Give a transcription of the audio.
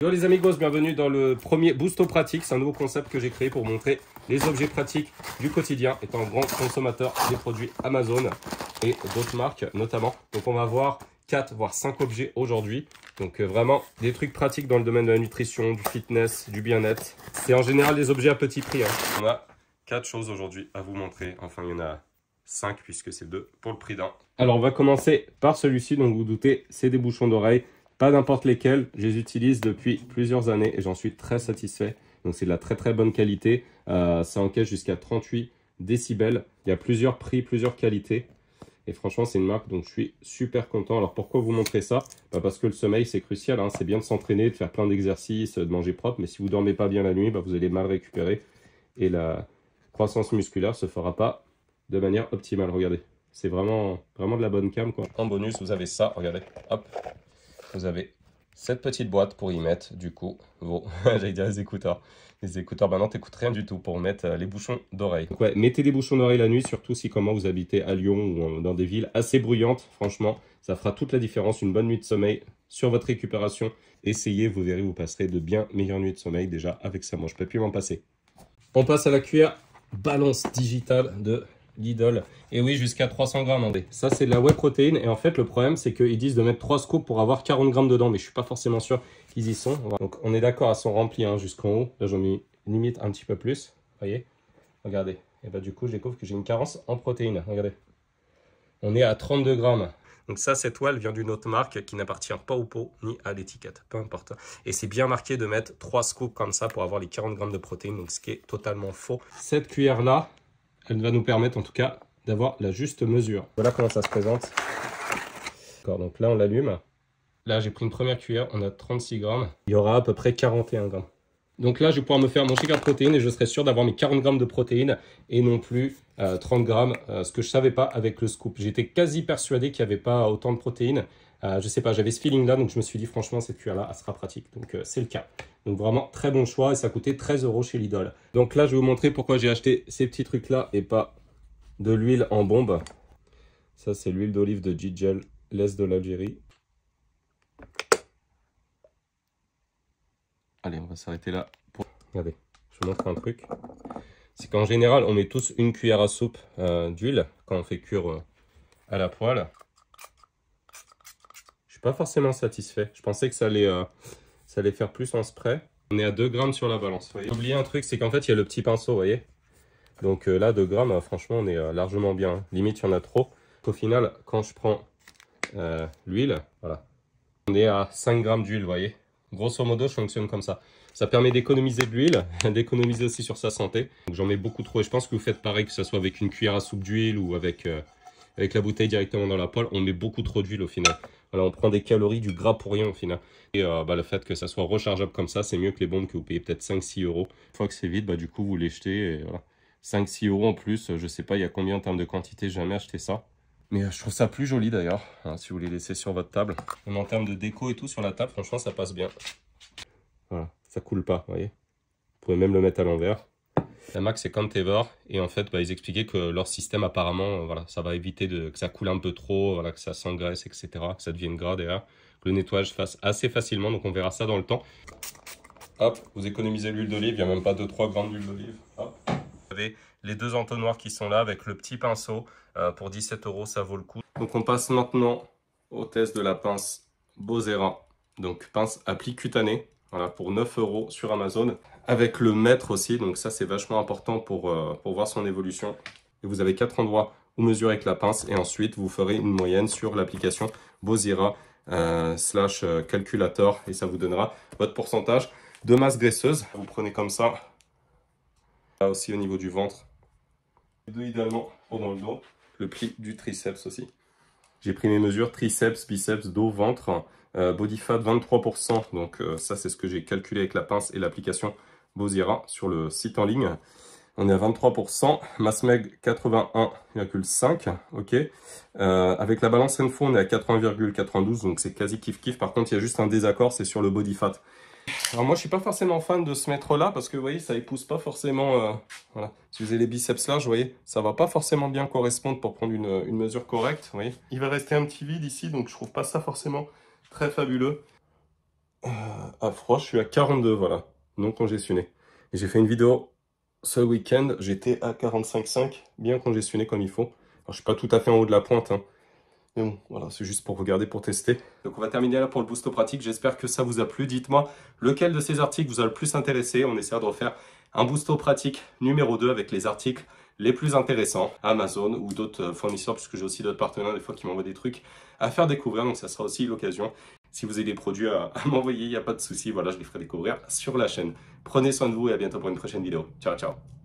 Hello les amigos, bienvenue dans le premier Boosto Pratique. C'est un nouveau concept que j'ai créé pour montrer les objets pratiques du quotidien, étant un grand consommateur des produits Amazon et d'autres marques notamment. Donc on va voir 4 voire 5 objets aujourd'hui. Donc vraiment des trucs pratiques dans le domaine de la nutrition, du fitness, du bien-être. C'est en général des objets à petit prix. On a 4 choses aujourd'hui à vous montrer. Enfin il y en a 5 puisque c'est 2 pour le prix d'un. Alors on va commencer par celui-ci, donc vous doutez, c'est des bouchons d'oreille. Pas n'importe lesquels, je les utilise depuis plusieurs années et j'en suis très satisfait. Donc c'est de la très bonne qualité, ça encaisse jusqu'à 38 décibels. Il y a plusieurs prix, plusieurs qualités. Et franchement c'est une marque dont je suis super content. Alors pourquoi vous montrer ça? Parce que le sommeil c'est crucial, hein. C'est bien de s'entraîner, de faire plein d'exercices, de manger propre. Mais si vous ne dormez pas bien la nuit, vous allez mal récupérer. Et la croissance musculaire ne se fera pas de manière optimale. Regardez, c'est vraiment de la bonne cam, quoi. En bonus vous avez ça, regardez, hop. Vous avez cette petite boîte pour y mettre du coup vos, j'allais dire les écouteurs. Les écouteurs, maintenant t'écoutes rien du tout pour mettre les bouchons d'oreille. Donc ouais, mettez des bouchons d'oreille la nuit, surtout si comment vous habitez à Lyon ou dans des villes assez bruyantes. Franchement, ça fera toute la différence, une bonne nuit de sommeil sur votre récupération. Essayez, vous verrez, vous passerez de bien meilleures nuits de sommeil déjà avec ça. Moi, je peux plus m'en passer. On passe à la cuillère balance digitale de Lidl. Et oui, jusqu'à 300 grammes. Ça, c'est de la whey protéine. Et en fait, le problème, c'est qu'ils disent de mettre 3 scoops pour avoir 40 grammes dedans. Mais je suis pas forcément sûr qu'ils y sont. Donc, on est d'accord, elles sont remplies jusqu'en haut. Là, j'en ai limite un petit peu plus. Voyez, regardez. Et bah, du coup, je découvre que j'ai une carence en protéines. Regardez. On est à 32 grammes. Donc ça, cette toile vient d'une autre marque qui n'appartient pas au pot ni à l'étiquette, peu importe. Et c'est bien marqué de mettre 3 scoops comme ça pour avoir les 40 grammes de protéines, donc ce qui est totalement faux. Cette cuillère-là, elle va nous permettre en tout cas d'avoir la juste mesure. Voilà comment ça se présente. D'accord, donc là on l'allume. Là j'ai pris une première cuillère, on a 36 grammes. Il y aura à peu près 41 grammes. Donc là je vais pouvoir me faire mon shaker de protéines et je serai sûr d'avoir mes 40 grammes de protéines et non plus 30 grammes, ce que je ne savais pas avec le scoop. J'étais quasi persuadé qu'il n'y avait pas autant de protéines. Je sais pas, j'avais ce feeling là, donc je me suis dit franchement cette cuillère là elle sera pratique, donc c'est le cas. Donc vraiment très bon choix et ça coûtait 13 € chez Lidl. Donc là je vais vous montrer pourquoi j'ai acheté ces petits trucs là et pas de l'huile en bombe. Ça c'est l'huile d'olive de Gigel, l'Est de l'Algérie. Allez, on va s'arrêter là. Regardez, je vous montre un truc. C'est qu'en général on met tous une cuillère à soupe d'huile quand on fait cuire à la poêle. Pas forcément satisfait. Je pensais que ça allait faire plus en spray. On est à 2 grammes sur la balance. J'ai oublié un truc, c'est qu'en fait, il y a le petit pinceau, vous voyez. Donc là, 2 grammes, franchement, on est largement bien. Limite, il y en a trop. Au final, quand je prends l'huile, voilà, on est à 5 grammes d'huile, vous voyez. Grosso modo, je fonctionne comme ça. Ça permet d'économiser de l'huile, d'économiser aussi sur sa santé. Donc j'en mets beaucoup trop et je pense que vous faites pareil, que ce soit avec une cuillère à soupe d'huile ou avec la bouteille directement dans la poêle. On met beaucoup trop d'huile au final. Voilà, on prend des calories, du gras pour rien au final. Et le fait que ça soit rechargeable comme ça, c'est mieux que les bombes que vous payez peut-être 5-6 €. Une fois que c'est vide, du coup, vous les jetez. Et voilà. 5-6 € en plus, je sais pas il y a combien en termes de quantité, j'ai jamais acheté ça. Mais je trouve ça plus joli d'ailleurs, hein, si vous les laissez sur votre table. Même en termes de déco et tout sur la table, franchement, ça passe bien. Voilà, ça coule pas, vous voyez. Vous pouvez même le mettre à l'envers. La marque c'est Cantever et en fait ils expliquaient que leur système apparemment voilà, ça va éviter que ça coule un peu trop, voilà, que ça s'engraisse, etc. Que ça devienne gras derrière, que le nettoyage se fasse assez facilement, donc on verra ça dans le temps. Hop, vous économisez l'huile d'olive, il n'y a même pas 2-3 grammes d'huile d'olive. Vous avez les 2 entonnoirs qui sont là avec le petit pinceau, pour 17 €, ça vaut le coup. Donc on passe maintenant au test de la pince Bosera, donc pince appli cutanée. Voilà, pour 9 € sur Amazon, avec le mètre aussi, donc ça c'est vachement important pour voir son évolution. Et vous avez 4 endroits où mesurer avec la pince, et ensuite vous ferez une moyenne sur l'application Bosera / calculator, et ça vous donnera votre pourcentage de masse graisseuse. Vous prenez comme ça, là aussi au niveau du ventre, les deux idéalement dans le dos, le pli du triceps aussi. J'ai pris mes mesures triceps, biceps, dos, ventre. Body fat 23%, donc ça c'est ce que j'ai calculé avec la pince et l'application Bosera sur le site en ligne. On est à 23%, masse maigre 81,5, ok. Avec la balance Info on est à 80,92, donc c'est quasi kiff-kiff. Par contre il y a juste un désaccord, c'est sur le body fat. Alors moi je suis pas forcément fan de ce mètre là parce que vous voyez ça épouse pas forcément, voilà. Si vous avez les biceps larges, vous voyez, ça va pas forcément bien correspondre pour prendre une mesure correcte, vous voyez. Il va rester un petit vide ici, donc je trouve pas ça forcément très fabuleux. à froid, je suis à 42, voilà, non congestionné. Et j'ai fait une vidéo ce week-end, j'étais à 45,5, bien congestionné comme il faut. Alors, je suis pas tout à fait en haut de la pointe, hein. Mais bon, voilà, c'est juste pour regarder, pour tester. Donc on va terminer là pour le boost pratique. J'espère que ça vous a plu. Dites-moi lequel de ces articles vous a le plus intéressé. On essaiera de refaire un boost pratique numéro 2 avec les articles les plus intéressants, Amazon ou d'autres fournisseurs, puisque j'ai aussi d'autres partenaires des fois qui m'envoient des trucs à faire découvrir. Donc ça sera aussi l'occasion. Si vous avez des produits à m'envoyer, il n'y a pas de souci. Voilà, je les ferai découvrir sur la chaîne. Prenez soin de vous et à bientôt pour une prochaine vidéo. Ciao, ciao.